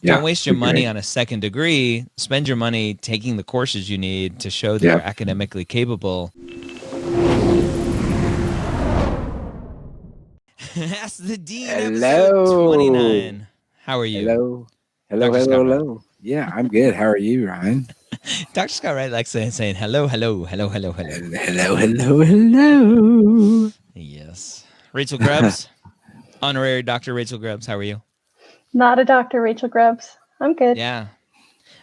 Don't waste your money on a second degree. Spend your money taking the courses you need to show that you're academically capable. Ask the Dean, episode 29. How are you? Hello. Yeah, I'm good. How are you, Ryan? Dr. Scott Wright likes saying hello. Hello. Yes. Rachel Grubbs, honorary Dr. Rachel Grubbs. How are you? Not a Dr. Rachel Grubbs. I'm good. Yeah.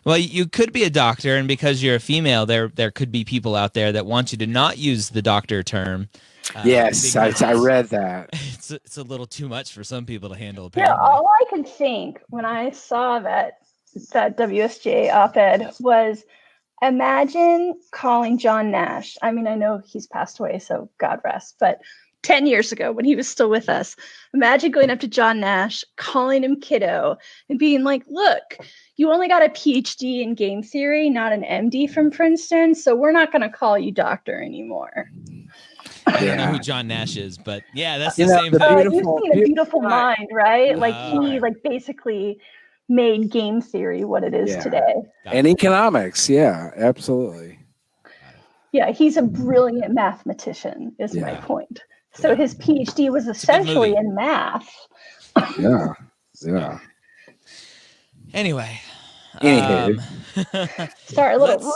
Well, you could be a doctor, and because you're a female, there could be people out there that want you to not use the doctor term. Yes, I read that. It's a little too much for some people to handle, apparently. Yeah, all I could think when I saw that WSJ op-ed was, imagine calling John Nash. I mean, I know he's passed away, so God rest, but 10 years ago when he was still with us, imagine going up to John Nash, calling him kiddo, and being like, look, you only got a PhD in game theory, not an MD from Princeton, so we're not going to call you doctor anymore. I don't know who John Nash is, but yeah, that's the same thing. You've seen A Beautiful Mind, right? Like he basically made game theory what it is today. And economics, absolutely. Yeah, he's a brilliant mathematician, is my point. So his PhD was essentially in math. Yeah. Anyway. Sorry, a little.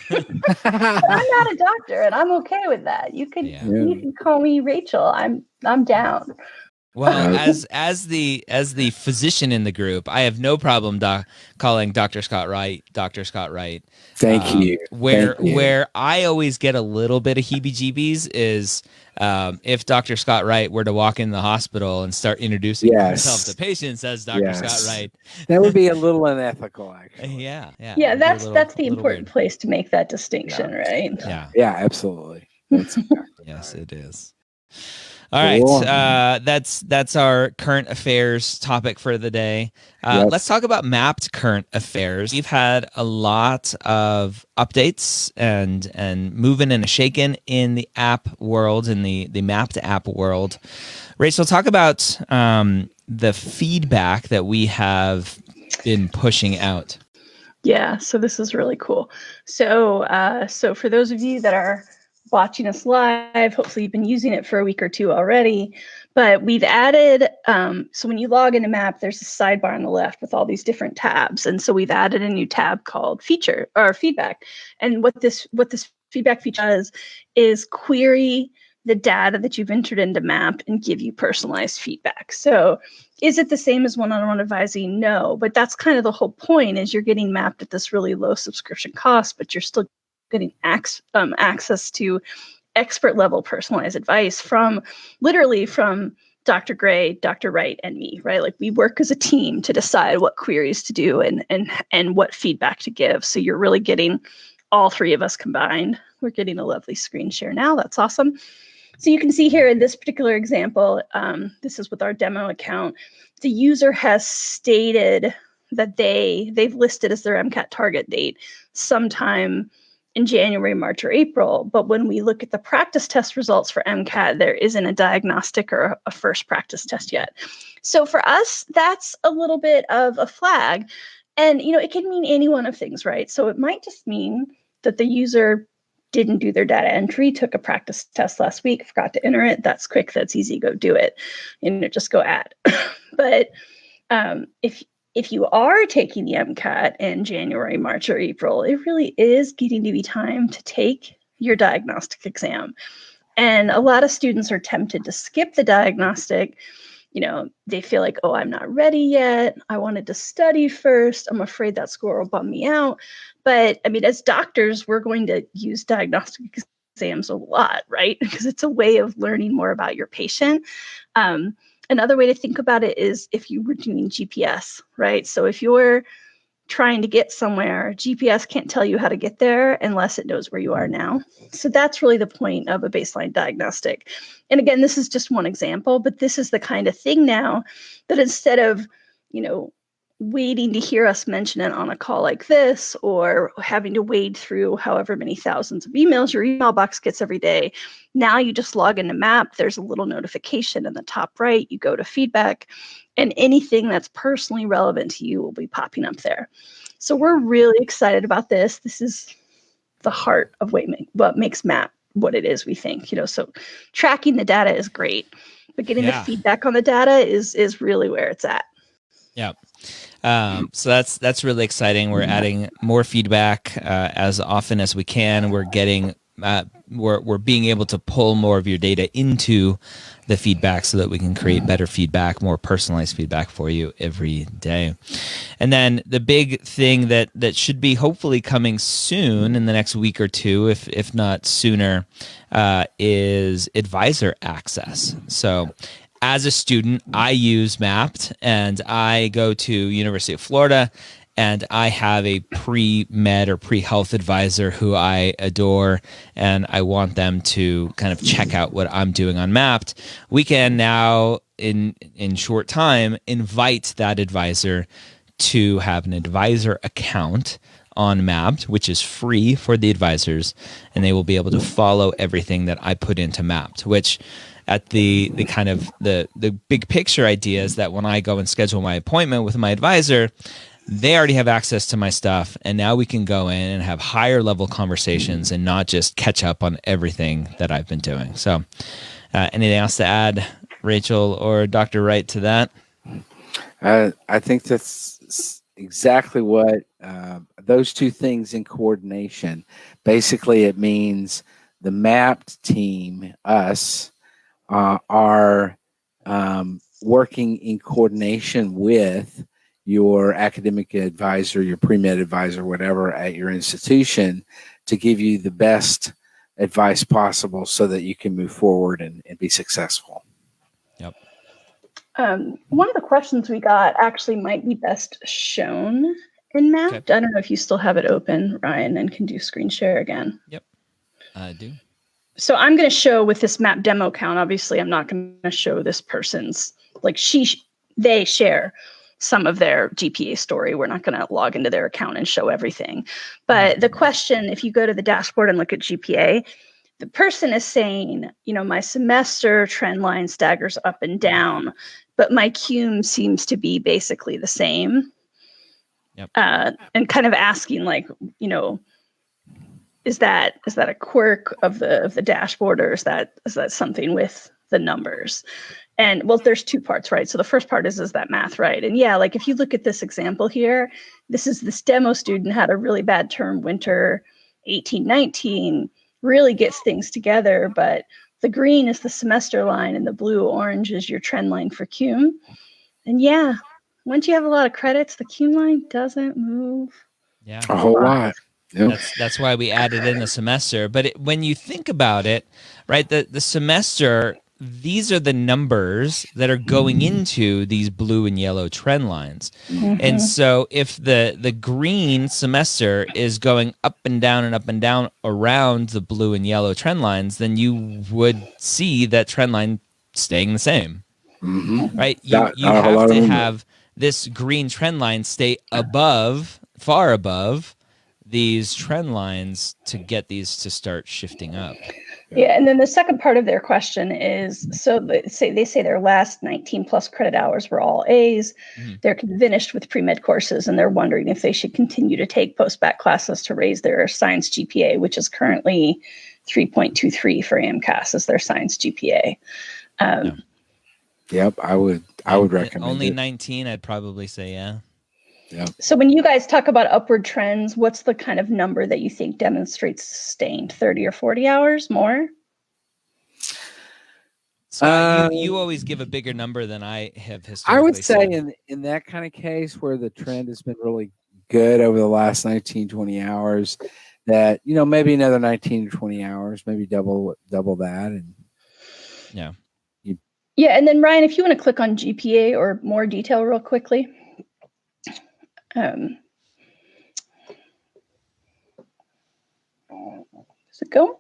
But I'm not a doctor, and I'm okay with that. You can call me Rachel. I'm down. Well, as the physician in the group, I have no problem calling Dr. Scott Wright Dr. Scott Wright. Thank you. Where I always get a little bit of heebie-jeebies is if Dr. Scott Wright were to walk in the hospital and start introducing himself to patients as Dr. Scott Wright. That would be a little unethical, actually. Yeah. Yeah, that's the important place to make that distinction, right? Yeah, absolutely. Yes, it is. All right, that's our current affairs topic for the day. Let's talk about mapped current affairs. We've had a lot of updates and moving and a shaking in the app world, in the mapped app world. Rachel, talk about the feedback that we have been pushing out. Yeah, so this is really cool. So for those of you that are watching us live, hopefully you've been using it for a week or two already, but we've added, so when you log into Map, there's a sidebar on the left with all these different tabs. And so we've added a new tab called feature or feedback. And what this feedback feature does is query the data that you've entered into Map and give you personalized feedback. So is it the same as one-on-one advising? No, but that's kind of the whole point, is you're getting mapped at this really low subscription cost, but you're still getting access to expert level personalized advice from Dr. Gray, Dr. Wright, and me, right? Like we work as a team to decide what queries to do and what feedback to give. So you're really getting all three of us combined. We're getting a lovely screen share now. That's awesome. So you can see here in this particular example, this is with our demo account. The user has stated that they've listed as their MCAT target date sometime in January, March, or April. But when we look at the practice test results for MCAT, there isn't a diagnostic or a first practice test yet. So for us, that's a little bit of a flag. And, it can mean any one of things, right? So it might just mean that the user didn't do their data entry, took a practice test last week, forgot to enter it. That's quick. That's easy. Go do it. Just go add. But if you are taking the MCAT in January, March, or April, it really is getting to be time to take your diagnostic exam. And a lot of students are tempted to skip the diagnostic. They feel like, oh, I'm not ready yet. I wanted to study first. I'm afraid that score will bum me out. But as doctors, we're going to use diagnostic exams a lot, right? Because it's a way of learning more about your patient. Another way to think about it is if you were doing GPS, right? So if you're trying to get somewhere, GPS can't tell you how to get there unless it knows where you are now. So that's really the point of a baseline diagnostic. And again, this is just one example, but this is the kind of thing now that instead of, waiting to hear us mention it on a call like this, or having to wade through however many thousands of emails your email box gets every day. Now you just log into MAP. There's a little notification in the top right. You go to feedback, and anything that's personally relevant to you will be popping up there. So we're really excited about this. This is the heart of what makes MAP what it is, we think. So tracking the data is great, but getting the feedback on the data is really where it's at. Yeah. So that's really exciting. We're adding more feedback as often as we can. We're getting we're being able to pull more of your data into the feedback so that we can create better feedback, more personalized feedback for you every day. And then the big thing that should be hopefully coming soon in the next week or two, if not sooner, is advisor access. So as a student, I use Mapped, and I go to University of Florida, and I have a pre-med or pre-health advisor who I adore, and I want them to kind of check out what I'm doing on Mapped. We can now, in short time, invite that advisor to have an advisor account on Mapped, which is free for the advisors, and they will be able to follow everything that I put into Mapped, which at the kind of the big picture idea is that when I go and schedule my appointment with my advisor, they already have access to my stuff, and now we can go in and have higher level conversations and not just catch up on everything that I've been doing. So anything else to add, Rachel or Dr. Wright, to that? I think that's exactly what those two things in coordination. Basically, it means the Mapped team, us, are working in coordination with your academic advisor, your pre-med advisor, whatever at your institution, to give you the best advice possible so that you can move forward and be successful. Yep. One of the questions we got actually might be best shown in Mapped. Okay. I don't know if you still have it open, Ryan, and can do screen share again. Yep, I do. So I'm going to show with this Map demo account. Obviously, I'm not going to show this person's, they share some of their GPA story. We're not going to log into their account and show everything. But the question, if you go to the dashboard and look at GPA, the person is saying, my semester trend line staggers up and down, but my cum seems to be basically the same. Yep. And kind of asking is that a quirk of the dashboard, or is that something with the numbers? And well, there's two parts, right? So the first part is that math right? And yeah, if you look at this example here, this demo student had a really bad term, winter 18-19, really gets things together, but the green is the semester line and the blue-orange is your trend line for cum. And yeah, once you have a lot of credits, the cum line doesn't move. Yeah, a whole lot. Yep. That's why we added in the semester. But when you think about it, right, the semester, these are the numbers that are going into these blue and yellow trend lines. Mm-hmm. And so if the green semester is going up and down around the blue and yellow trend lines, then you would see that trend line staying the same. Mm-hmm. Right? You have to have this green trend line stay far above these trend lines to get these to start shifting up. Yeah, and then the second part of their question is, so they say their last 19 plus credit hours were all A's. Mm-hmm. They're finished with pre-med courses, and they're wondering if they should continue to take post-bac classes to raise their science GPA, which is currently 3.23 for AMCAS as their science GPA. Yep, I would recommend only it. 19, I'd probably say yeah. Yeah. So when you guys talk about upward trends, what's the kind of number that you think demonstrates sustained 30 or 40 hours more? So you always give a bigger number than I have historically. I would say in that kind of case where the trend has been really good over the last 19, 20 hours, that, maybe another 19 to 20 hours, maybe double that. And yeah. Yeah. And then Ryan, if you want to click on GPA or more detail real quickly. Is it going?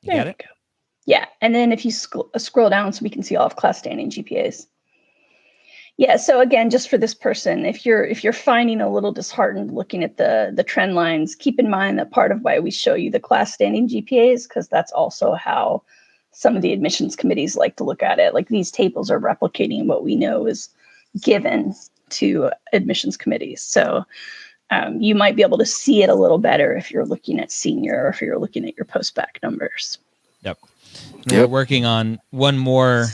You got it? Yeah. And then if you scroll down so we can see all of class standing GPAs. Yeah. So again, just for this person, if you're finding a little disheartened looking at the trend lines, keep in mind that part of why we show you the class standing GPAs, because that's also how some of the admissions committees like to look at it. Like these tables are replicating what we know is given to admissions committees. So you might be able to see it a little better if you're looking at senior or if you're looking at your post-bac numbers. Yep. We're working on one more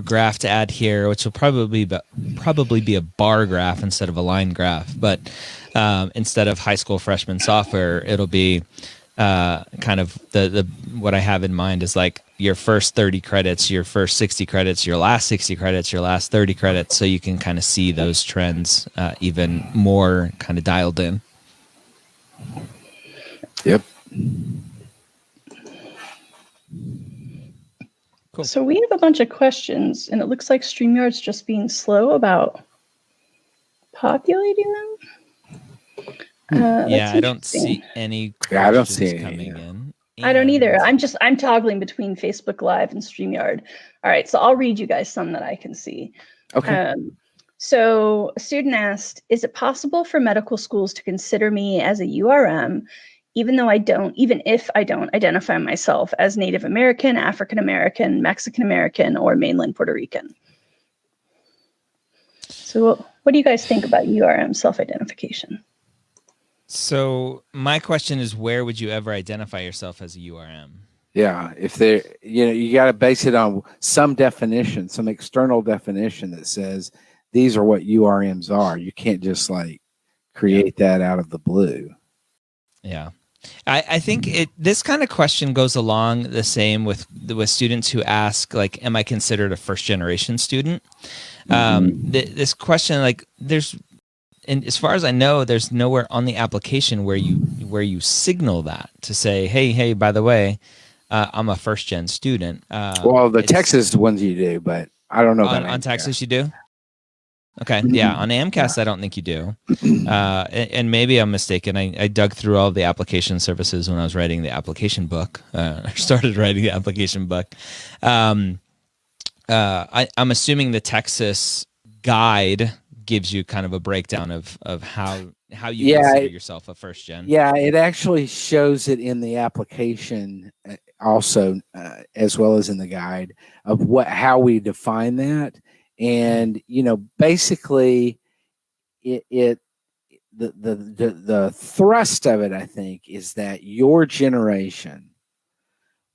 graph to add here, which will probably be a bar graph instead of a line graph. But instead of high school freshman software, it'll be kind of the what I have in mind is like your first 30 credits, your first 60 credits, your last 60 credits, your last 30 credits, so you can kind of see those trends even more kind of dialed in. Yep. Cool. So we have a bunch of questions, and it looks like StreamYard's just being slow about populating them. Yeah, I don't see any questions coming in. I don't either. I'm toggling between Facebook Live and StreamYard. All right, so I'll read you guys some that I can see. Okay. So a student asked, is it possible for medical schools to consider me as a URM, even if I don't identify myself as Native American, African American, Mexican American, or mainland Puerto Rican? So what do you guys think about URM self-identification? So my question is, where would you ever identify yourself as a URM? Yeah, if they're, you got to base it on some definition, some external definition that says these are what URMs are. You can't just like create that out of the blue. Yeah. I think this kind of question goes along the same with students who ask, like, am I considered a first generation student? This question, like, and as far as I know, there's nowhere on the application where you signal that to say, hey, by the way, I'm a first gen student. Well, the Texas ones you do, but I don't know about on Texas. You do? Okay, yeah. On AMCAS, I don't think you do. And maybe I'm mistaken. I dug through all the application services when I was writing the application book. I started writing the application book. I'm assuming the Texas guide gives you kind of a breakdown of how you consider yourself a first gen. Yeah, it actually shows it in the application also, as well as in the guide of how we define that. And basically, the thrust of it, I think, is that your generation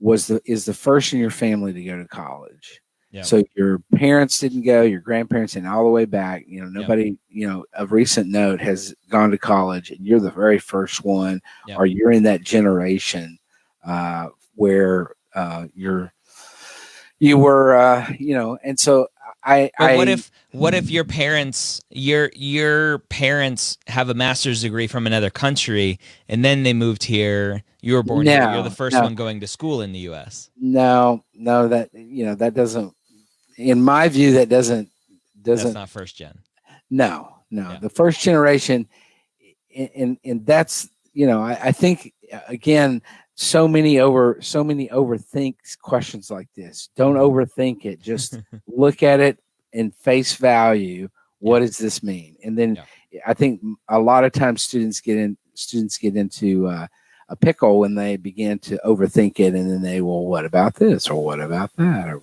is the first in your family to go to college. Yep. So your parents didn't go, your grandparents didn't, all the way back. Nobody, of recent note has gone to college, and you're the very first one, or you're in that generation where you were, and so what if your parents have a master's degree from another country and then they moved here? You were born here. You're the first one going to school in the U.S. No, that doesn't. In my view, that doesn't. That's not first gen. No. Yeah. The first generation, and that's I think again. So many overthink questions like this. Don't overthink it. Just look at it in face value. What does this mean? And then I think a lot of times students get into a pickle when they begin to overthink it, and then they, well, what about this or what about that, or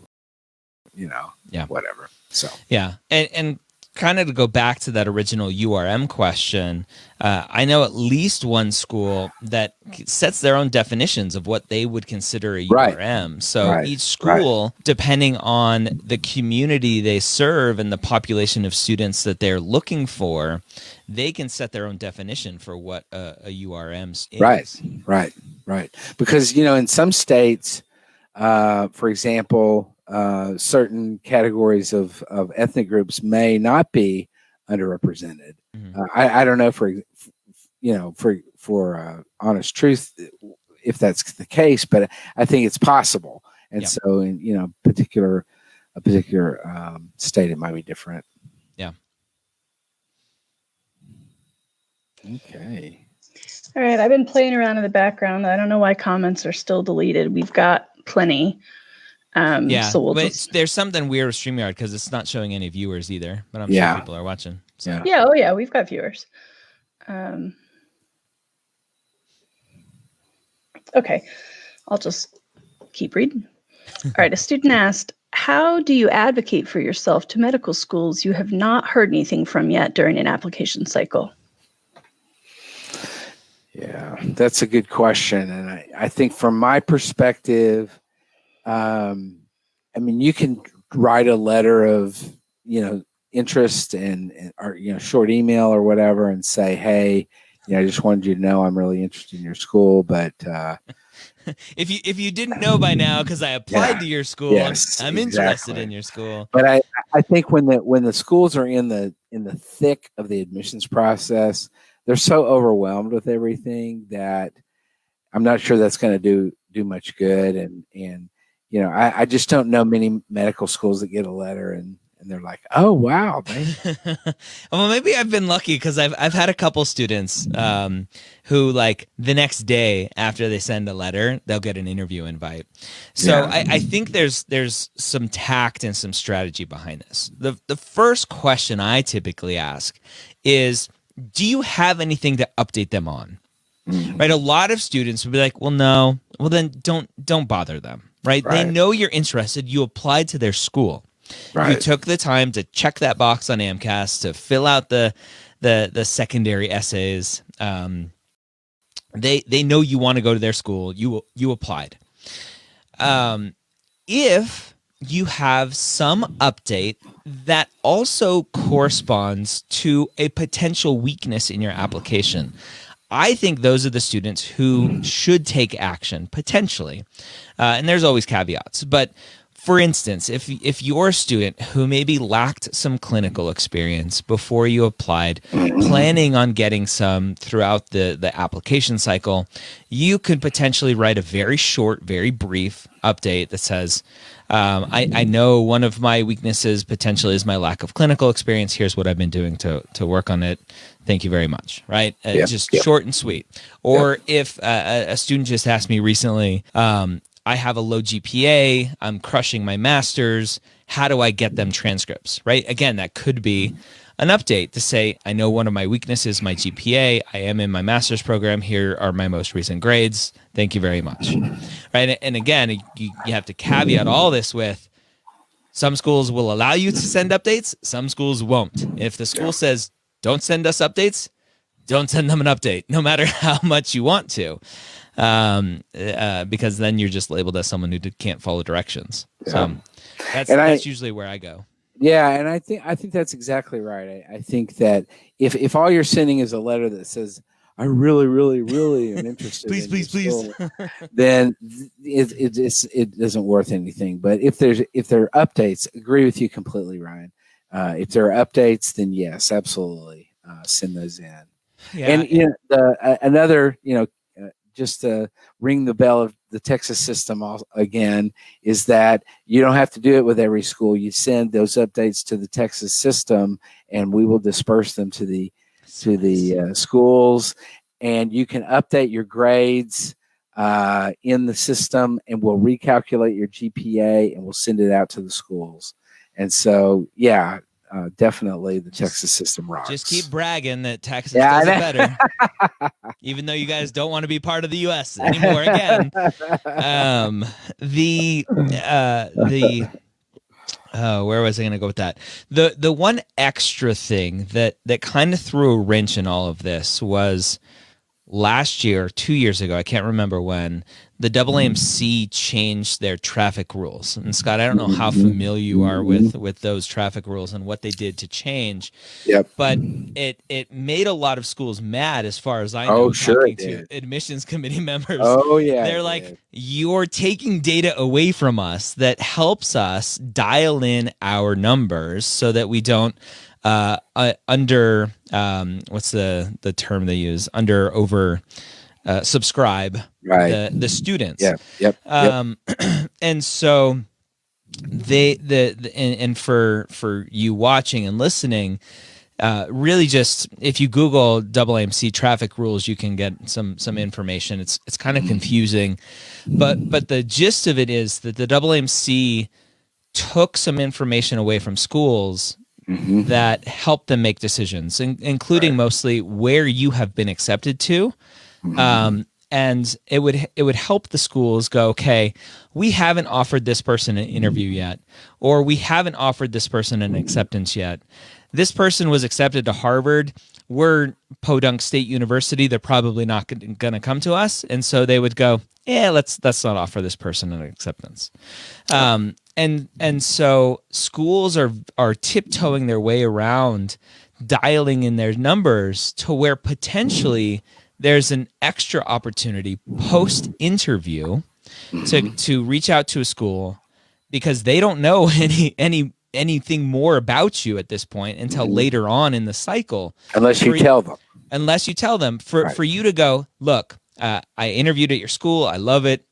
whatever. So and kind of to go back to that original URM question, I know at least one school that sets their own definitions of what they would consider a URM. So each school, depending on the community they serve and the population of students that they're looking for, they can set their own definition for what a URM is. Right. Because, in some states, for example, certain categories of ethnic groups may not be underrepresented. Mm-hmm. I don't know for honest truth if that's the case, but I think it's possible. And so in a particular state, it might be different. Yeah. Okay. All right. I've been playing around in the background. I don't know why comments are still deleted. We've got plenty. So we'll but just there's something weird with StreamYard because it's not showing any viewers either. But I'm sure people are watching. So. Yeah. Oh yeah, we've got viewers. Okay, I'll just keep reading. All right, a student asked, how do you advocate for yourself to medical schools you have not heard anything from yet during an application cycle? Yeah, that's a good question. And I think from my perspective, I mean, you can write a letter of, interest or, short email or whatever and say, hey, I just wanted you to know I'm really interested in your school, but if you didn't know by now, because I applied to your school, I'm interested in your school. But I think when the schools are in the thick of the admissions process, they're so overwhelmed with everything that I'm not sure that's going to do much good. And I just don't know many medical schools that get a letter and they're like, oh wow. Well, maybe I've been lucky because I've had a couple students who, like, the next day after they send a letter, they'll get an interview invite. So I think there's some tact and some strategy behind this. The first question I typically ask is, do you have anything to update them on? Right? A lot of students would be like, well, no. Well, then don't bother them. Right? They know you're interested. You applied to their school. Right. You took the time to check that box on AMCAS, to fill out the secondary essays. They know you want to go to their school. You applied. If you have some update that also corresponds to a potential weakness in your application, I think those are the students who should take action, potentially. And there's always caveats. But for instance, if you're a student who maybe lacked some clinical experience before you applied, planning on getting some throughout the application cycle, you could potentially write a very short, very brief update that says, I know one of my weaknesses potentially is my lack of clinical experience. Here's what I've been doing to work on it. Thank you very much. Right? Short and sweet. Or if a student just asked me recently, I have a low GPA, I'm crushing my master's, how do I get them transcripts, right? Again, that could be an update to say, I know one of my weaknesses, my GPA, I am in my master's program, here are my most recent grades, thank you very much, right? And again, you have to caveat all this with, some schools will allow you to send updates, some schools won't. If the school says, don't send us updates, don't send them an update, no matter how much you want to. Because then you're just labeled as someone who can't follow directions. So that's usually where I go. Yeah, and I think that's exactly right. I think that if all you're sending is a letter that says, I really, really, really am interested please, school, then it isn't worth anything. But if there are updates, agree with you completely, Ryan. If there are updates, then yes, absolutely, send those in. Yeah, and another, just to ring the bell of the Texas system again, is that you don't have to do it with every school. You send those updates to the Texas system, and we will disperse them to the schools, and you can update your grades in the system, and we'll recalculate your GPA, and we'll send it out to the schools. And so, definitely the Texas system rocks. Just keep bragging that Texas does it better, even though you guys don't want to be part of the U.S. anymore again. Where was I going to go with that? The one extra thing that kind of threw a wrench in all of this was last year, 2 years ago, I can't remember when, the AAMC changed their traffic rules. And Scott, I don't know how familiar you are with those traffic rules and what they did to change. Yep. But it made a lot of schools mad, as far as I know, talking to admissions committee members. Oh, yeah. They're like, you're taking data away from us that helps us dial in our numbers so that we don't what's the term they use? Over subscribe the students. Yep. And so and for you watching and listening, really just if you Google AAMC traffic rules, you can get some information. It's kind of confusing, but the gist of it is that the AAMC took some information away from schools that helped them make decisions, including mostly where you have been accepted to. And it would help the schools go, okay, we haven't offered this person an interview yet, or we haven't offered this person an acceptance yet. This person was accepted to Harvard. We're Podunk State University. They're probably not going to come to us. And so they would go, yeah, let's not offer this person an acceptance. And so schools are tiptoeing their way around dialing in their numbers to where potentially there's an extra opportunity post-interview to reach out to a school because they don't know anything more about you at this point until later on in the cycle. Unless you tell them. For you to go, look, I interviewed at your school. I love it.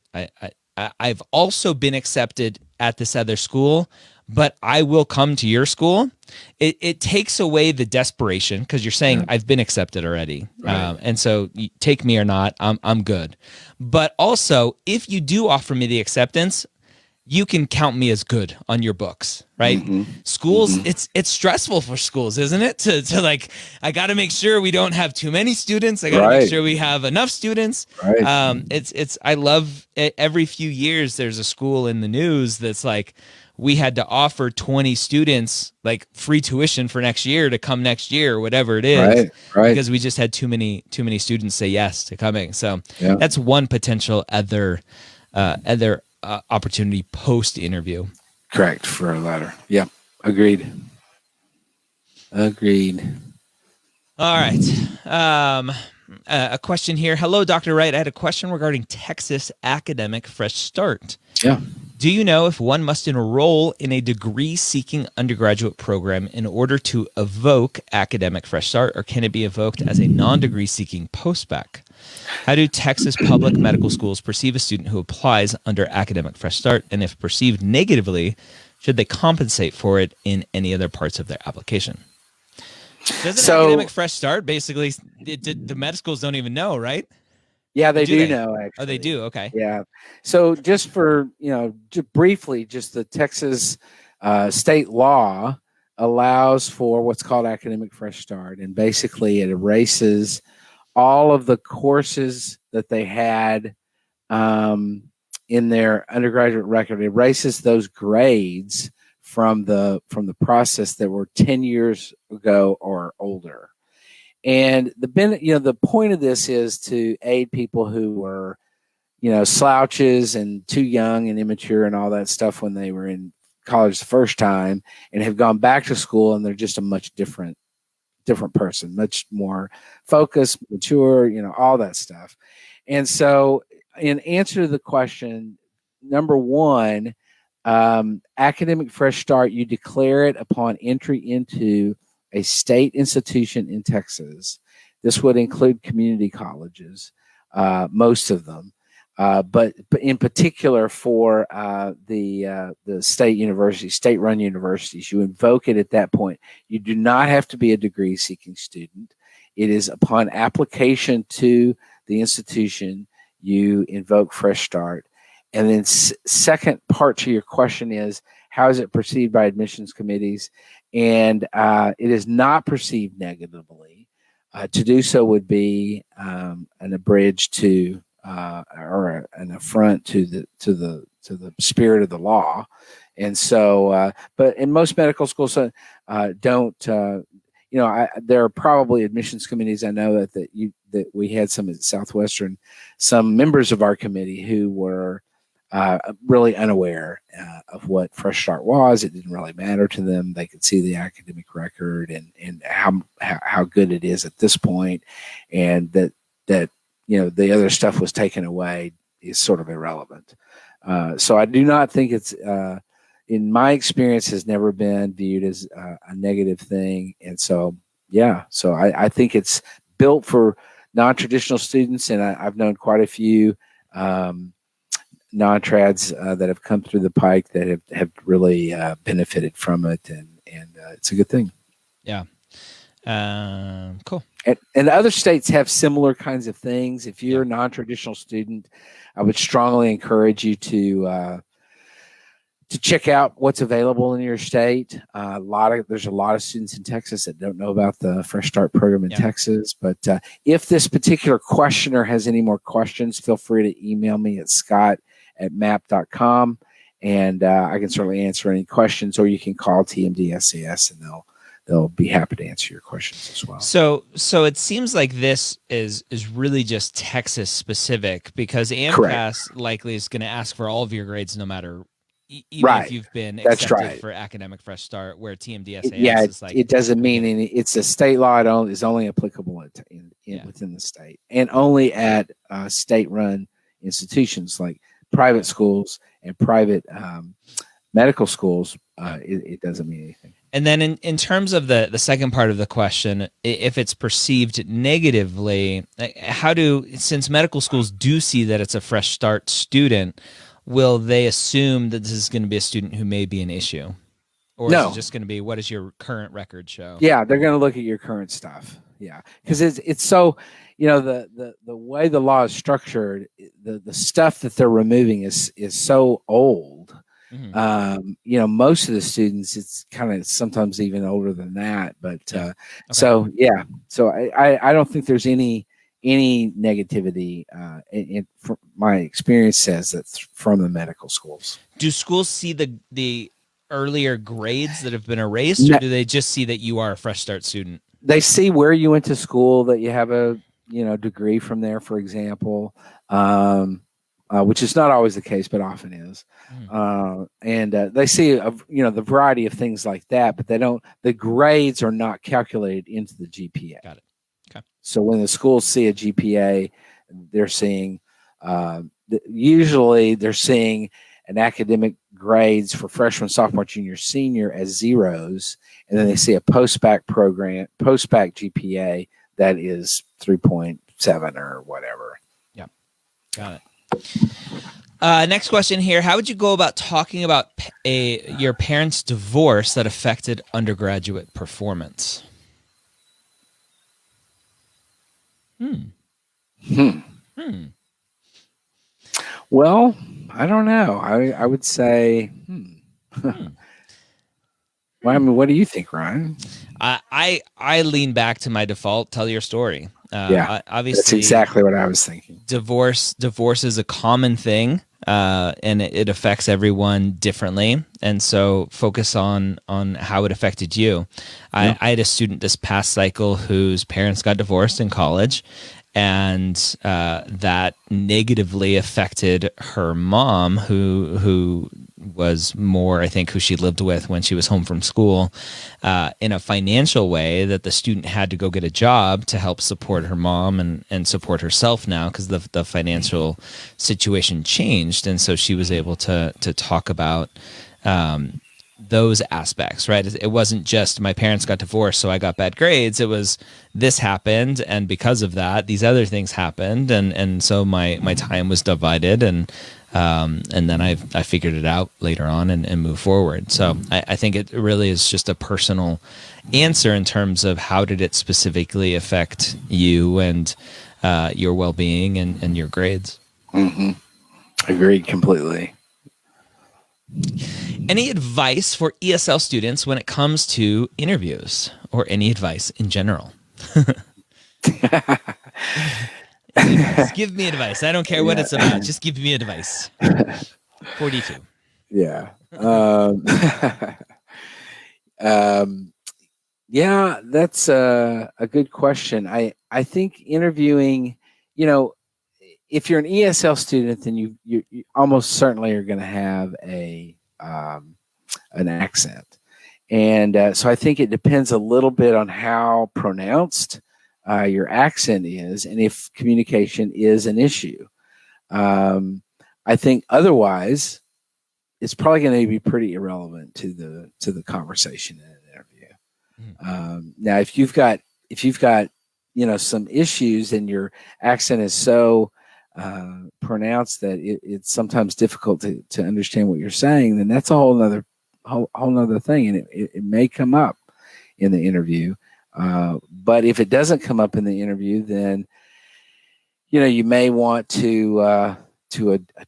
I've also been accepted at this other school, but I will come to your school. It takes away the desperation because you're saying I've been accepted already, and so you take me or not, I'm good. But also, if you do offer me the acceptance, you can count me as good on your books, right? Schools, it's stressful for schools, isn't it? To like, I got to make sure we don't have too many students. I got to make sure we have enough students. I love it. Every few years there's a school in the news that's like, we had to offer 20 students like free tuition for next year to come next year or whatever it is, because we just had too many students say yes to coming. So that's one potential other opportunity post interview. Correct, for a letter. Yep. Agreed. All right. A question here. Hello, Dr. Wright. I had a question regarding Texas Academic Fresh Start. Yeah. Do you know if one must enroll in a degree-seeking undergraduate program in order to evoke Academic Fresh Start, or can it be evoked as a non-degree-seeking post-bac? How do Texas public medical schools perceive a student who applies under Academic Fresh Start, and if perceived negatively, should they compensate for it in any other parts of their application? Doesn't Academic Fresh Start basically, the med schools don't even know, right? Yeah, they do know, actually. Oh, they do? Okay. Yeah. So just for, just briefly, just the Texas state law allows for what's called Academic Fresh Start. And basically it erases all of the courses that they had in their undergraduate record. It erases those grades from the process that were 10 years ago or older. And the point of this is to aid people who were, slouches and too young and immature and all that stuff when they were in college the first time and have gone back to school, and they're just a much different person, much more focused, mature, all that stuff. And so in answer to the question, number one, Academic Fresh Start, you declare it upon entry into a state institution in Texas. This would include community colleges, most of them, but in particular for the state-run universities, you invoke it at that point. You do not have to be a degree-seeking student. It is upon application to the institution, you invoke Fresh Start. And then second part to your question is, how is it perceived by admissions committees? And it is not perceived negatively. To do so would be an abridge to or an affront to the spirit of the law. And so, but in most medical schools, don't. There are probably admissions committees. I know that we had some at Southwestern, some members of our committee who were really unaware of what Fresh Start was. It didn't really matter to them. They could see the academic record and how good it is at this point, and that the other stuff was taken away is sort of irrelevant. So I do not think it's, in my experience, has never been viewed as a negative thing. And so, so I think it's built for non-traditional students, and I've known quite a few non-trads that have come through the pike that have really benefited from it, and it's a good thing. Yeah. Cool. And other states have similar kinds of things. If you're a non-traditional student, I would strongly encourage you to check out what's available in your state. There's a lot of students in Texas that don't know about the Fresh Start program in Texas. But if this particular questioner has any more questions, feel free to email me at scott@map.com, and I can certainly answer any questions. Or you can call TMD SAS, and they'll be happy to answer your questions as well. So it seems like this is really just Texas specific, because AMCAS likely is going to ask for all of your grades no matter. Even if you've been accepted for academic Fresh Start, where TMDSAS is like, it doesn't mean any. It's a state law. It is only applicable within the state, and only at state-run institutions like private schools and private medical schools. It doesn't mean anything. And then in terms of the second part of the question, if it's perceived negatively, since medical schools do see that it's a Fresh Start student, will they assume that this is going to be a student who may be an issue? Or is it just going to be, what does your current record show? Yeah, they're going to look at your current stuff. Yeah, because it's so, the way the law is structured, the stuff that they're removing is so old. Mm-hmm. Most of the students, it's kind of sometimes even older than that. But so I don't think there's any negativity. My experience says that's from the medical schools. Do schools see the earlier grades that have been erased, or do they just see that you are a Fresh Start student? They see where you went to school, that you have a degree from there, for example, which is not always the case, but often is. And they see the variety of things like that, but the grades are not calculated into the GPA. Got it. Okay. So when the schools see a GPA, they're seeing usually they're seeing an academic grades for freshman, sophomore, junior, senior as zeros, and then they see a post-bac GPA that is 3.7 or whatever. Yeah, got it. Next question here: how would you go about talking about your parents' divorce that affected undergraduate performance? Well, I don't know. I would say, Well, I mean, what do you think, Ryan? I lean back to my default. Tell your story. Obviously, that's exactly what I was thinking. Divorce is a common thing, and it affects everyone differently. And so focus on how it affected you. I had a student this past cycle whose parents got divorced in college, and that negatively affected her mom, who was more, I think, who she lived with when she was home from school, in a financial way, that the student had to go get a job to help support her mom and support herself now, because the financial situation changed. And so she was able to talk about those aspects, right? It wasn't just my parents got divorced, so I got bad grades. It was this happened, and because of that, these other things happened, and so my time was divided, and then I figured it out later on and moved forward. So I think it really is just a personal answer in terms of how did it specifically affect you and your well-being and your grades. Mm-hmm. Agreed completely. Any advice for ESL students when it comes to interviews, or any advice in general? Give me advice. I don't care what it's about. Just give me advice. 42. Yeah. Yeah, that's a good question. I think interviewing, if you're an ESL student, then you almost certainly are going to have an accent. And so I think it depends a little bit on how pronounced your accent is, and if communication is an issue. I think otherwise, it's probably going to be pretty irrelevant to the conversation in an interview. Now, if you've got some issues and your accent is so pronounced that it's sometimes difficult to understand what you're saying, then that's a whole nother thing, and it may come up in the interview. But if it doesn't come up in the interview, then you may want to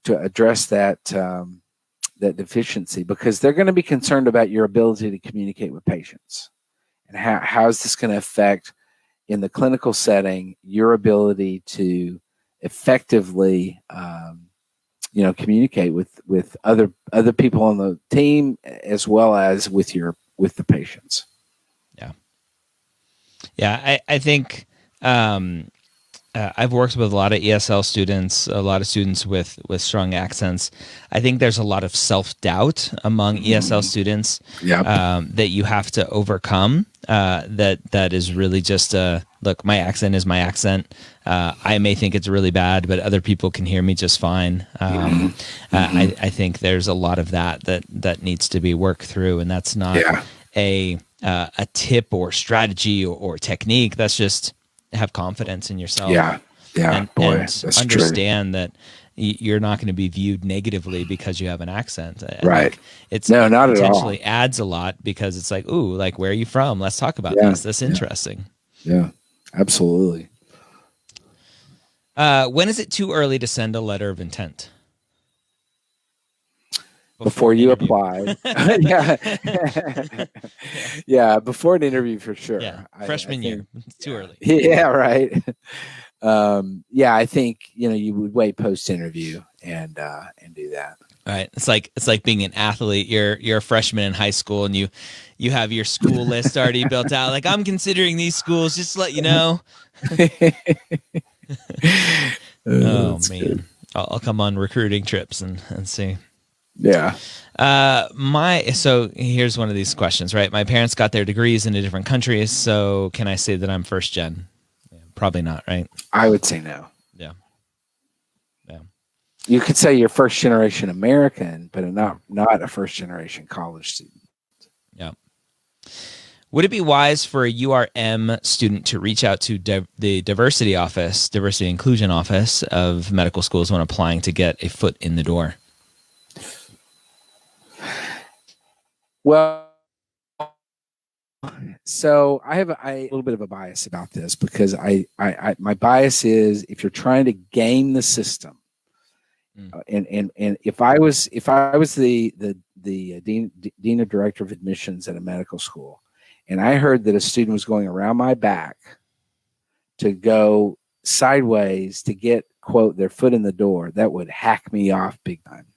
address that that deficiency, because they're going to be concerned about your ability to communicate with patients, and how is this going to affect in the clinical setting your ability to effectively communicate with other people on the team, as well as with the patients. I think I've worked with a lot of ESL students, a lot of students with strong accents. I think there's a lot of self-doubt among ESL students that you have to overcome. That is really just look, my accent is my accent. I may think it's really bad, but other people can hear me just fine. I think there's a lot of that needs to be worked through, and that's not a tip or strategy or technique. That's just have confidence in yourself. And understand that you're not going to be viewed negatively because you have an accent. Right. It not potentially adds a lot, because it's like, ooh, like, where are you from? Let's talk about this. That's interesting. Yeah, absolutely. When is it too early to send a letter of intent? Before you apply. Before an interview for sure. Freshman year. It's too early. Yeah, right. I think you would wait post interview and do that. All right. It's like being an athlete. You're a freshman in high school, and you have your school list already built out. Like, I'm considering these schools, just to let you know. Oh man. Good. I'll come on recruiting trips and see. Yeah. So here's one of these questions, right? My parents got their degrees in different countries, so can I say that I'm first gen? Probably not, right? I would say no. Yeah. You could say you're first generation American, but not a first generation college student. Yeah. Would it be wise for a URM student to reach out to the diversity inclusion office of medical schools when applying to get a foot in the door? Well, so I have a little bit of a bias about this, because my bias is, if you're trying to game the system, and if I was the dean of director of admissions at a medical school, and I heard that a student was going around my back to go sideways to get, quote, their foot in the door, that would hack me off big time.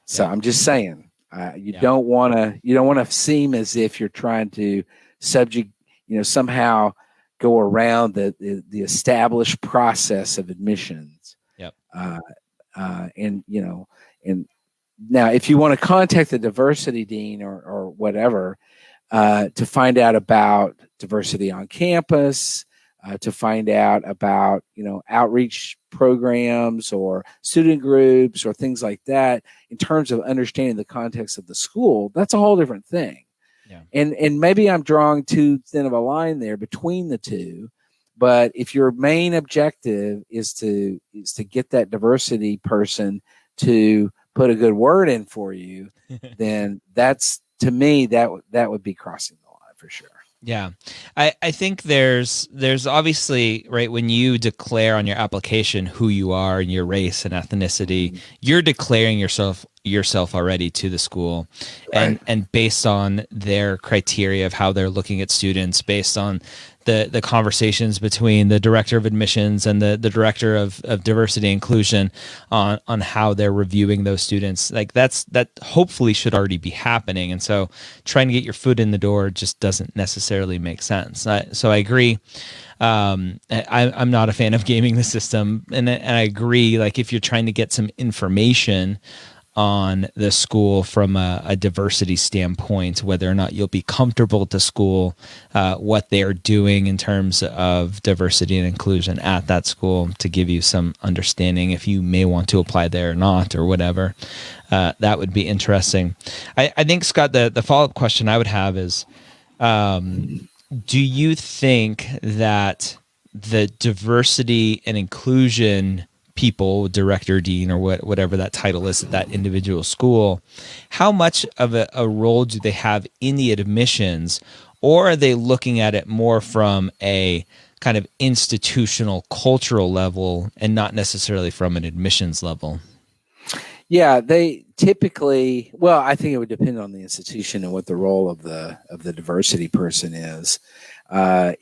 So I'm just saying, you don't want to seem as if you're trying to somehow go around the established process of admissions. Yep. And now, if you want to contact the diversity dean or whatever, to find out about diversity on campus, to find out about outreach programs or student groups or things like that, in terms of understanding the context of the school, that's a whole different thing. Yeah. And maybe I'm drawing too thin of a line there between the two, but if your main objective is to get that diversity person to put a good word in for you, then that's, to me, that would be crossing the line for sure. Yeah. I think there's obviously, right, when you declare on your application who you are and your race and ethnicity, you're declaring yourself already to the school, and based on their criteria of how they're looking at students, based on the conversations between the director of admissions and the director of diversity inclusion on how they're reviewing those students, like that hopefully should already be happening. And so trying to get your foot in the door just doesn't necessarily make sense. So I agree. I'm not a fan of gaming the system, and I agree. Like, if you're trying to get some information on the school from a diversity standpoint, whether or not you'll be comfortable at the school, what they're doing in terms of diversity and inclusion at that school, to give you some understanding if you may want to apply there or not, or whatever, that would be interesting. I think, Scott, the follow-up question I would have is, do you think that the diversity and inclusion people, director, dean, or whatever that title is at that individual school, how much of a role do they have in the admissions, or are they looking at it more from a kind of institutional cultural level and not necessarily from an admissions level? Yeah, they typically, well, I think it would depend on the institution and what the role of the diversity person is. I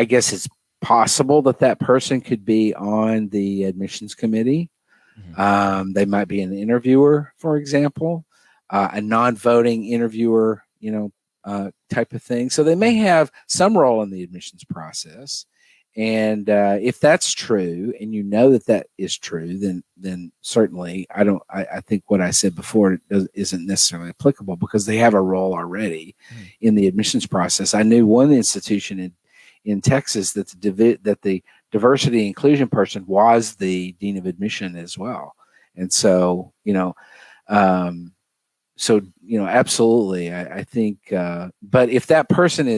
guess it's possible that person could be on the admissions committee. They might be an interviewer, for example, a non-voting interviewer, type of thing. So they may have some role in the admissions process. And if that's true, and that is true, then certainly I think what I said before isn't necessarily applicable, because they have a role already in the admissions process. I knew one institution in Texas that the diversity and inclusion person was the dean of admission as well. And so, absolutely, I think. But if that person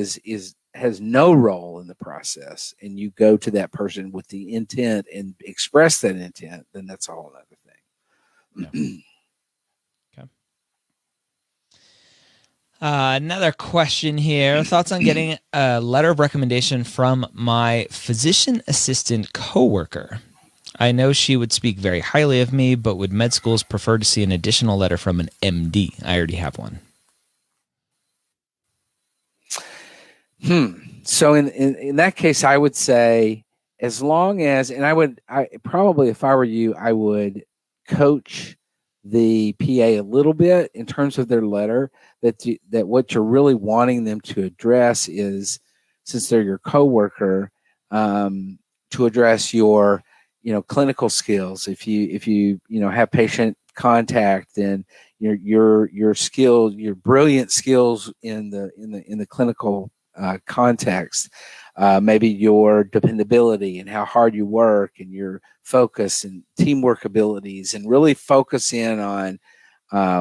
has no role in the process, and you go to that person with the intent and express that intent, then that's a whole other thing. Yeah. Okay. Another question here. Thoughts on getting a letter of recommendation from my physician assistant coworker? I know she would speak very highly of me, but would med schools prefer to see an additional letter from an MD? I already have one. So in that case, I would say, as long as, and I probably, if I were you, I would coach the PA a little bit in terms of their letter, that what you're really wanting them to address is, since they're your coworker, to address your, clinical skills. If you have patient contact, then your skills, your brilliant skills in the clinical context, maybe your dependability and how hard you work, and your focus and teamwork abilities, and really focus in on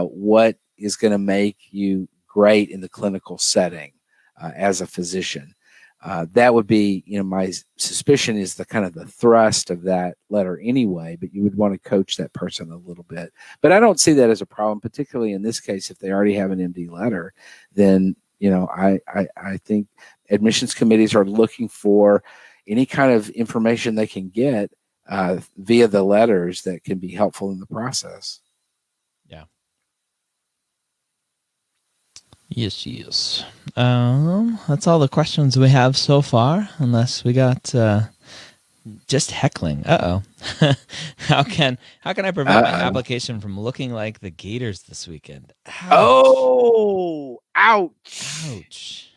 what is going to make you great in the clinical setting as a physician. That would be, my suspicion is the kind of the thrust of that letter anyway, but you would want to coach that person a little bit. But I don't see that as a problem, particularly in this case. If they already have an MD letter, then I think admissions committees are looking for any kind of information they can get via the letters that can be helpful in the process. Yeah. Yes. That's all the questions we have so far, unless we got just heckling. How can I prevent my application from looking like the Gators this weekend? Ouch. Oh, ouch.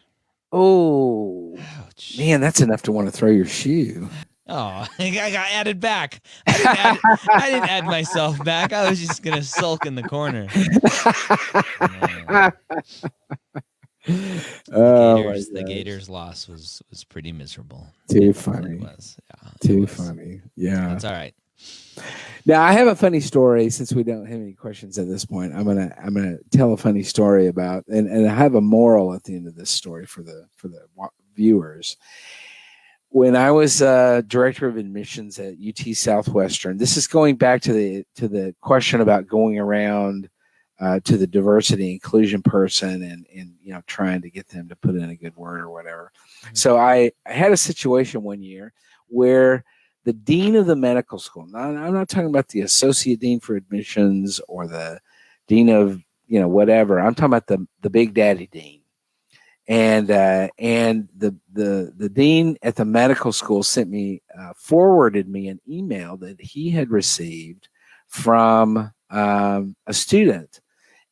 Oh, ouch. Man, that's enough to want to throw your shoe. Oh, I got added back. I didn't add myself back. I was just going to sulk in the corner. The Gators loss was pretty miserable. Too funny. It was. Yeah, Too funny. Yeah. It's all right. Now, I have a funny story. Since we don't have any questions at this point, I'm gonna tell a funny story about, and I have a moral at the end of this story for the viewers. When I was director of admissions at UT Southwestern, this is going back to the question about going around to the diversity inclusion person and trying to get them to put in a good word or whatever. Mm-hmm. So I had a situation one year where the dean of the medical school, I'm not talking about the associate dean for admissions or the dean of whatever. I'm talking about the big daddy dean. And the dean at the medical school forwarded me an email that he had received from a student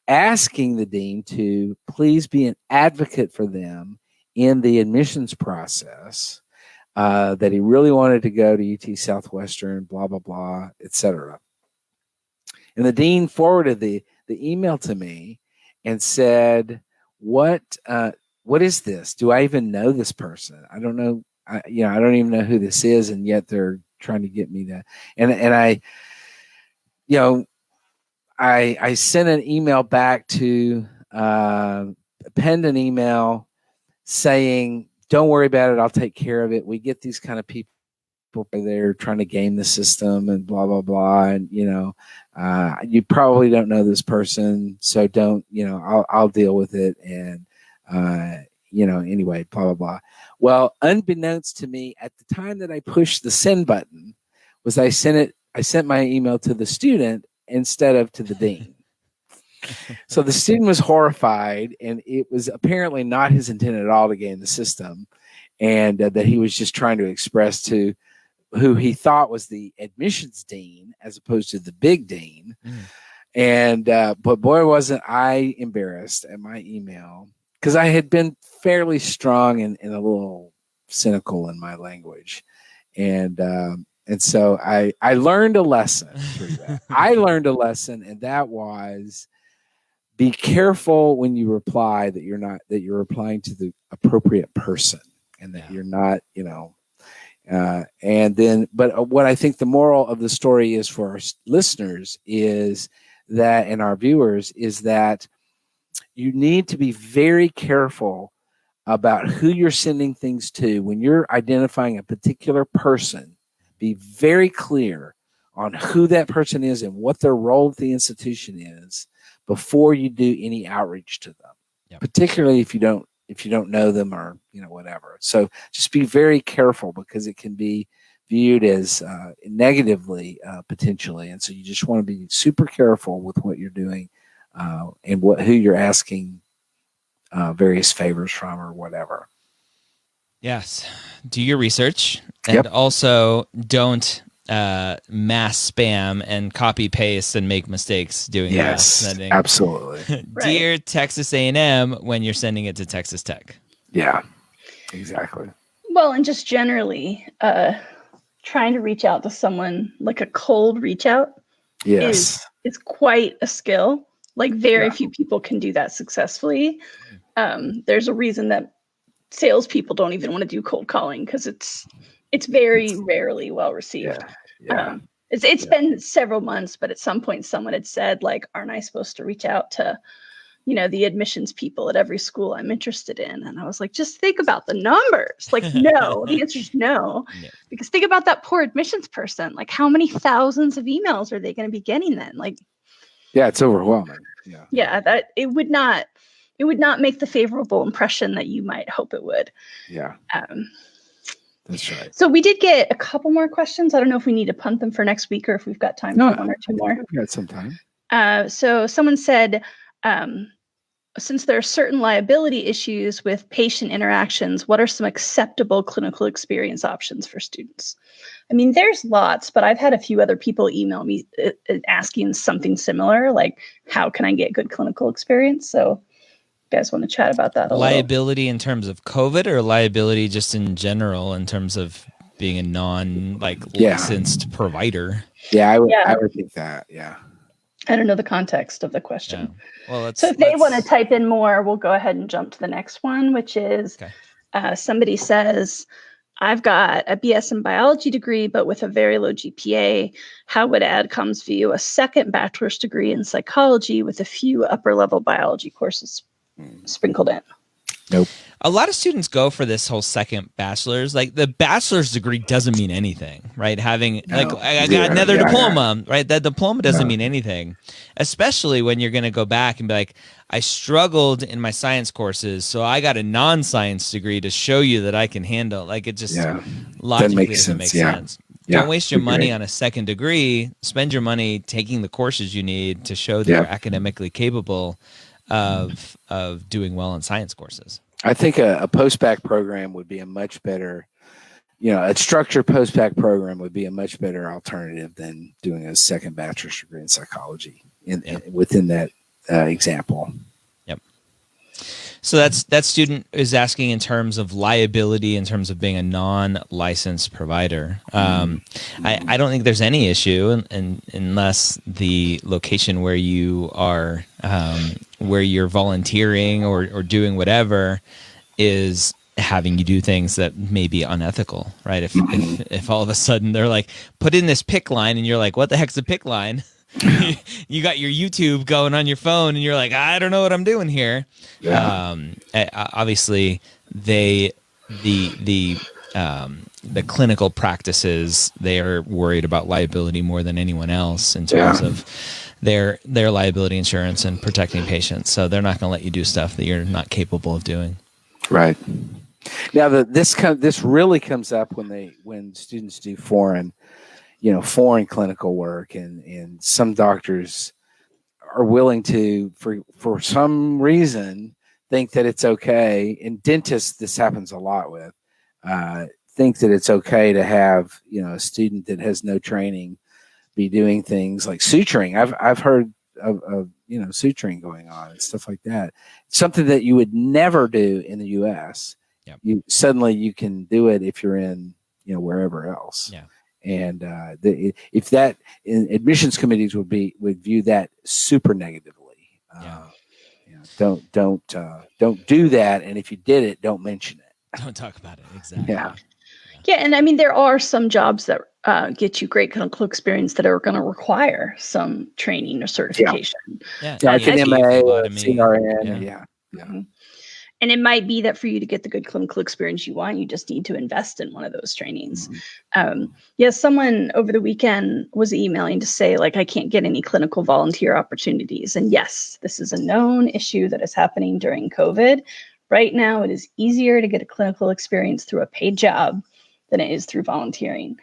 asking the dean to please be an advocate for them in the admissions process, that he really wanted to go to UT Southwestern, blah, blah, blah, etc. And the dean forwarded the email to me and said, what is this? Do I even know this person? I don't know. I don't even know who this is. And yet they're trying to get me to, and I sent an email back to, penned an email saying, don't worry about it. I'll take care of it. We get these kind of people there trying to game the system and blah, blah, blah. And, you probably don't know this person. So don't, I'll deal with it. And, anyway, blah, blah, blah. Well, unbeknownst to me, at the time that I pushed the send button, I sent my email to the student instead of to the dean. So the student was horrified, and it was apparently not his intent at all to gain the system, and that he was just trying to express to who he thought was the admissions dean as opposed to the big dean. And but boy, wasn't I embarrassed at my email, because I had been fairly strong and a little cynical in my language. And so I learned a lesson through that. I learned a lesson, and that was, be careful when you reply that you're replying to the appropriate person, and that you're not, but what I think the moral of the story is for our listeners is that, and our viewers, is that you need to be very careful about who you're sending things to. When you're identifying a particular person, be very clear on who that person is and what their role at the institution is before you do any outreach to them, particularly if you don't know them, or whatever. So just be very careful, because it can be viewed as negatively potentially, and so you just want to be super careful with what you're doing and who you're asking various favors from or whatever. Yes, do your research, and also don't mass spam and copy paste and make mistakes doing that. Sending. Absolutely. Dear Texas A&M when you're sending it to Texas Tech. Yeah, exactly. Well, and just generally trying to reach out to someone, like a cold reach out, is quite a skill. Like very few people can do that successfully. There's a reason that salespeople don't even want to do cold calling, because it's very rarely well received. It's been several months, but at some point someone had said, like, aren't I supposed to reach out to, the admissions people at every school I'm interested in? And I was like, just think about the numbers. Like, no, the answer is no. Because think about that poor admissions person. Like, how many thousands of emails are they going to be getting then? Like, it's overwhelming. That it would not make the favorable impression that you might hope it would. That's right. So we did get a couple more questions. I don't know if we need to punt them for next week or if we've got time for one or two more. We've got some time. So someone said, since there are certain liability issues with patient interactions, what are some acceptable clinical experience options for students? I mean, there's lots, but I've had a few other people email me asking something similar, like, how can I get good clinical experience? So you guys want to chat about that a liability little? In terms of COVID, or liability just in general in terms of being a licensed provider? I would think that. I don't know the context of the question. Well, so if they want to type in more, we'll go ahead and jump to the next one, which is somebody says, I've got a BS in biology degree, but with a very low GPA. How would AdComs view a second bachelor's degree in psychology with a few upper level biology courses sprinkled in? Nope. A lot of students go for this whole second bachelor's. Like, the bachelor's degree doesn't mean anything, right? I got another diploma, right? That diploma doesn't mean anything, especially when you're going to go back and be like, I struggled in my science courses, so I got a non-science degree to show you that I can handle. Like, it just logically doesn't make sense. Don't waste your money on a second degree. Spend your money taking the courses you need to show that you're academically capable of doing well in science courses. I think a post-bac program would be a much better, a structured post-bac program would be a much better alternative than doing a second bachelor's degree in psychology within that example. Yep. So that student is asking in terms of liability, in terms of being a non-licensed provider. I don't think there's any issue unless the location where you are, where you're volunteering or doing whatever is having you do things that may be unethical, right? If all of a sudden they're like, put in this PIC line, and you're like, what the heck's a PIC line? You got your YouTube going on your phone, and you're like, I don't know what I'm doing here. Obviously, the clinical practices, they are worried about liability more than anyone else in terms of their liability insurance and protecting patients. So they're not going to let you do stuff that you're not capable of doing. Right. Now this really comes up when students do foreign clinical work, and some doctors are willing to, for some reason, think that it's okay. And dentists, this happens a lot with, think that it's okay to have, a student that has no training be doing things like suturing. I've heard of suturing going on and stuff like that. Something that you would never do in the U.S. Yep. You can do it if you're in, wherever else. Yeah. And if that admissions committees would view that super negatively. Don't do that. And if you did it, don't mention it. Don't talk about it. Exactly. Yeah, and I mean, there are some jobs that get you great clinical experience that are going to require some training or certification. Like an MA, or CRN. Yeah. Mm-hmm. And it might be that for you to get the good clinical experience you want, you just need to invest in one of those trainings. Mm-hmm. Someone over the weekend was emailing to say, like, I can't get any clinical volunteer opportunities. And yes, this is a known issue that is happening during COVID. Right now, it is easier to get a clinical experience through a paid job than it is through volunteering.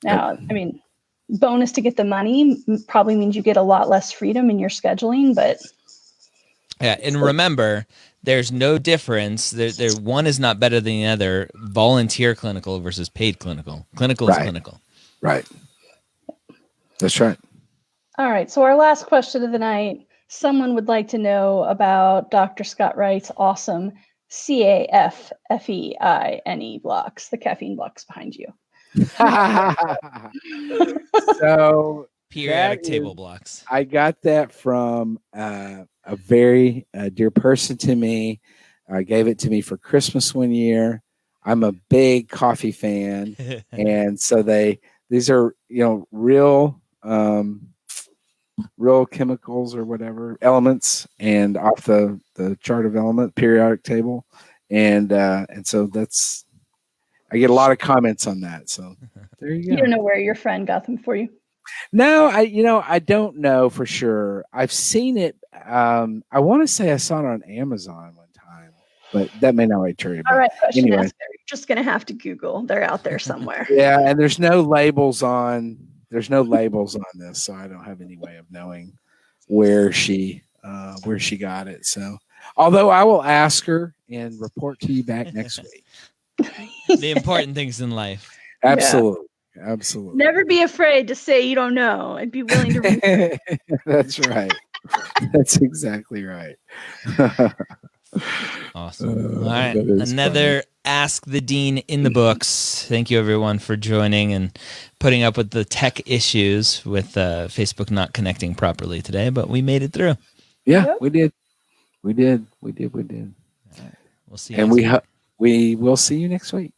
Now, I mean, bonus to get the money probably means you get a lot less freedom in your scheduling, but... Yeah, and remember, there's no difference. There one is not better than the other. Volunteer clinical versus paid clinical. Clinical is clinical. Right. That's right. All right. So our last question of the night. Someone would like to know about Dr. Scott Wright's awesome CAFFEINE blocks, the caffeine blocks behind you. So periodic table blocks. I got that from a very dear person to me. Gave it to me for Christmas one year. I'm a big coffee fan, and so these are real chemicals or whatever elements, and off the chart of element periodic table, and so I get a lot of comments on that. So there you go. You don't know where your friend got them for you? No, I don't know for sure. I've seen it. I want to say I saw it on Amazon one time, but that may not be true. All right, question asked. You're just gonna have to Google. They're out there somewhere. Yeah, and there's no labels on this, so I don't have any way of knowing where she got it. So, although I will ask her and report to you back next week. The important things in life. Absolutely. Yeah. Absolutely. Never be afraid to say you don't know and be willing to read. That's right. That's exactly right. Awesome. All right. Another Ask the Dean in the books. Thank you, everyone, for joining and putting up with the tech issues with Facebook not connecting properly today, but we made it through. Yeah, we did. We did. All right. We'll see you and we will see you next week.